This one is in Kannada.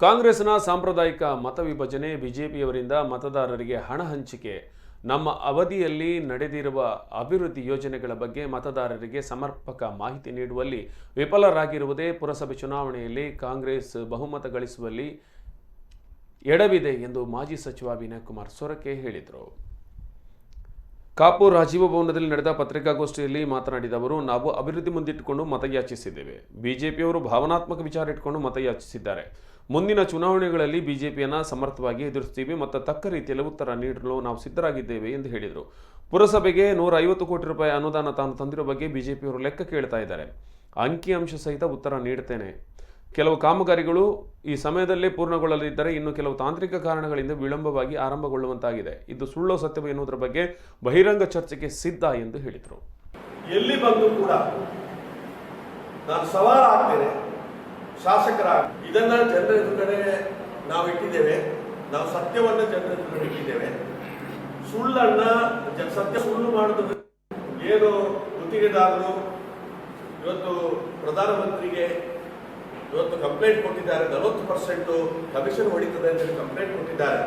ಕಾಂಗ್ರೆಸ್ನ ಸಾಂಪ್ರದಾಯಿಕ ಮತ ವಿಭಜನೆ, ಬಿಜೆಪಿಯವರಿಂದ ಮತದಾರರಿಗೆ ಹಣ ಹಂಚಿಕೆ, ನಮ್ಮ ಅವಧಿಯಲ್ಲಿ ನಡೆದಿರುವ ಅಭಿವೃದ್ಧಿ ಯೋಜನೆಗಳ ಬಗ್ಗೆ ಮತದಾರರಿಗೆ ಸಮರ್ಪಕ ಮಾಹಿತಿ ನೀಡುವಲ್ಲಿ ವಿಫಲರಾಗಿರುವುದೇ ಪುರಸಭೆ ಚುನಾವಣೆಯಲ್ಲಿ ಕಾಂಗ್ರೆಸ್ ಬಹುಮತ ಗಳಿಸುವಲ್ಲಿ ಎಡವಿದೆ ಎಂದು ಮಾಜಿ ಸಚಿವ ವಿನಯ್ ಕುಮಾರ್ ಸೊರಕೆ ಹೇಳಿದರು. ಕಾಪು ರಾಜೀವ ಭವನದಲ್ಲಿ ನಡೆದ ಪತ್ರಿಕಾಗೋಷ್ಠಿಯಲ್ಲಿ ಮಾತನಾಡಿದ ಅವರು, ನಾವು ಅಭಿವೃದ್ಧಿ ಮುಂದಿಟ್ಟುಕೊಂಡು ಮತಯಾಚಿಸಿದ್ದೇವೆ. ಬಿಜೆಪಿಯವರು ಭಾವನಾತ್ಮಕ ವಿಚಾರ ಇಟ್ಟುಕೊಂಡು ಮತಯಾಚಿಸಿದ್ದಾರೆ. ಮುಂದಿನ ಚುನಾವಣೆಗಳಲ್ಲಿ ಬಿಜೆಪಿಯನ್ನು ಸಮರ್ಥವಾಗಿ ಎದುರಿಸ್ತೀವಿ ಮತ್ತು ತಕ್ಕ ರೀತಿಯಲ್ಲಿ ಉತ್ತರ ನೀಡಲು ನಾವು ಸಿದ್ಧರಾಗಿದ್ದೇವೆ ಎಂದು ಹೇಳಿದರು. ಪುರಸಭೆಗೆ 150 ಕೋಟಿ ರೂಪಾಯಿ ಅನುದಾನ ತಾನು ತಂದಿರುವ ಬಗ್ಗೆ ಬಿಜೆಪಿಯವರು ಲೆಕ್ಕ ಕೇಳ್ತಾ ಇದ್ದಾರೆ. ಅಂಕಿಅಂಶ ಸಹಿತ ಉತ್ತರ ನೀಡುತ್ತೇನೆ. ಕೆಲವು ಕಾಮಗಾರಿಗಳು ಈ ಸಮಯದಲ್ಲೇ ಪೂರ್ಣಗೊಳ್ಳಲಿದ್ದರೆ ಇನ್ನು ಕೆಲವು ತಾಂತ್ರಿಕ ಕಾರಣಗಳಿಂದ ವಿಳಂಬವಾಗಿ ಆರಂಭಗೊಳ್ಳುವಂತಾಗಿದೆ. ಇದು ಸುಳ್ಳೋ ಸತ್ಯವೋ ಎನ್ನುವುದರ ಬಗ್ಗೆ ಬಹಿರಂಗ ಚರ್ಚೆಗೆ ಸಿದ್ಧ ಎಂದು ಹೇಳಿದರು. ಎಲ್ಲಿ ಬಂದು ಕೂಡ ನಾನು ಸವಾಲು ಆಗ್ತೇನೆ, ಶಾಸಕರ ಇದನ್ನ ಜನರ ಎದುರುಗಡೆ ನಾವು ಇಟ್ಟಿದ್ದೇವೆ. ನಾವು ಸತ್ಯವನ್ನು ಜನರ ಎದುರುಗಡೆ ಇಟ್ಟಿದ್ದೇವೆ. ಸುಳ್ಳನ್ನ ಸತ್ಯ ಸುಳ್ಳು ಮಾಡುವುದು ಏನು ಗುತ್ತಿಗೆದಾರರು ಇವತ್ತು ಪ್ರಧಾನಮಂತ್ರಿಗೆ ಇವತ್ತು ಕಂಪ್ಲೇಂಟ್ ಕೊಟ್ಟಿದ್ದಾರೆ. 40% ಕಮಿಷನ್ ಹೊಡಿತದೆ ಅಂತ ಕಂಪ್ಲೇಂಟ್ ಕೊಟ್ಟಿದ್ದಾರೆ.